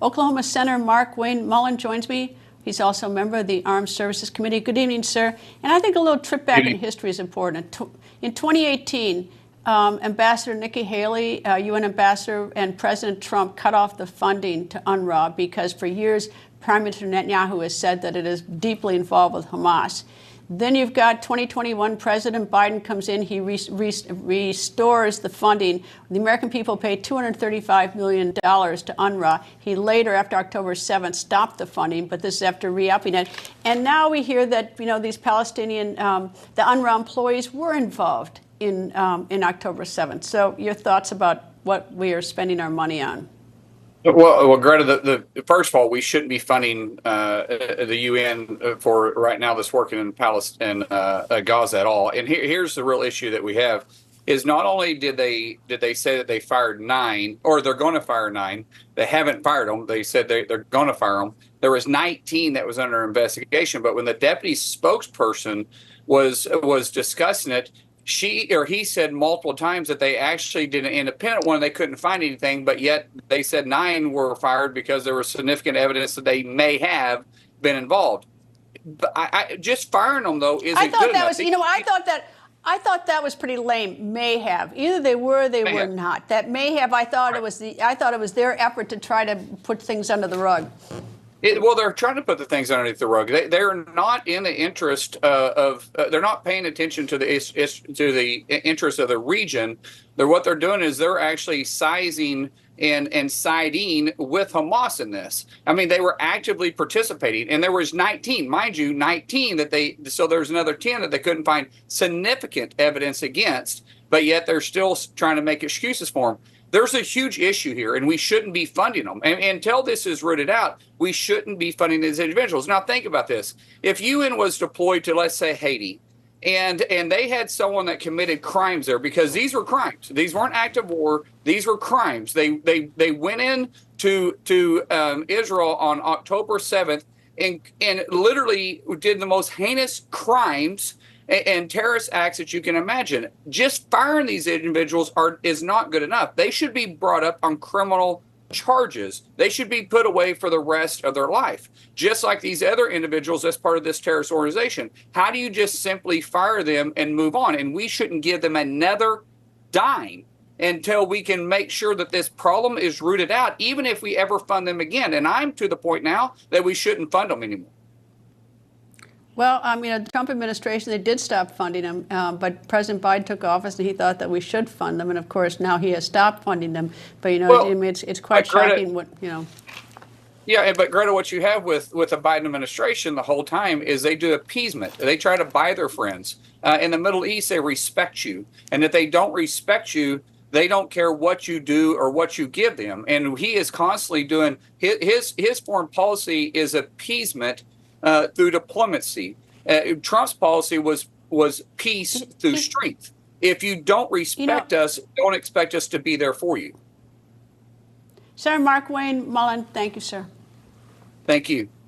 Oklahoma Senator Mark Wayne Mullin joins me. He's also a member of the Armed Services Committee. Good evening, sir. And I think a little trip back in history is important. In 2018, Ambassador Nikki Haley, UN ambassador, and President Trump cut off the funding to UNRWA because for years Prime Minister Netanyahu has said that it is deeply involved with Hamas. Then you've got 2021, President Biden comes in, he restores the funding. The American people paid $235 million to UNRWA. He later, after October 7th, stopped the funding, but this is after re-upping it. And now we hear that, these Palestinian, the UNRWA employees were involved in October 7th. So your thoughts about what we are spending our money on? Well, Greta, first of all, we shouldn't be funding the UN for right now that's working in Palestine, Gaza at all. And here's the real issue that we have: is not only did they say that they fired 9, or they're going to fire 9, they haven't fired them. They said they're going to fire them. There was 19 that was under investigation, but when the deputy spokesperson was discussing it, he said multiple times that they actually did an independent one. They couldn't find anything, but yet they said 9 were fired because there was significant evidence that they may have been involved. But I just firing them though isn't good enough. I thought that was pretty lame. May have. Either they were, or they were not. That may have. I thought it was their effort to try to put things under the rug. Well, they're trying to put the things underneath the rug. They're not in the interest they're not paying attention to the interest of the region. What they're doing is they're actually sizing and siding with Hamas in this. I mean, they were actively participating, and there was 19, mind you, 19 so there's another 10 that they couldn't find significant evidence against, but yet they're still trying to make excuses for them. There's a huge issue here, and we shouldn't be funding them. And until this is rooted out, we shouldn't be funding these individuals. Now, think about this. If UN was deployed to, let's say, Haiti, and they had someone that committed crimes there, because these were crimes. These weren't acts of war. These were crimes. They went in to Israel on October 7th and literally did the most heinous crimes and terrorist acts that you can imagine. Just firing these individuals is not good enough. They should be brought up on criminal charges. They should be put away for the rest of their life, just like these other individuals as part of this terrorist organization. How do you just simply fire them and move on? And we shouldn't give them another dime until we can make sure that this problem is rooted out, even if we ever fund them again. And I'm to the point now that we shouldn't fund them anymore. Well, the Trump administration, they did stop funding them, but President Biden took office and he thought that we should fund them. And of course, now he has stopped funding them. But, it's quite shocking Yeah, but Greta, what you have with the Biden administration the whole time is they do appeasement. They try to buy their friends. In the Middle East, they respect you. And if they don't respect you, they don't care what you do or what you give them. And he is constantly doing his foreign policy is appeasement through diplomacy. Trump's policy was peace through strength. If you don't respect us, don't expect us to be there for you. Sir, Mark Wayne Mullin, thank you, sir. Thank you.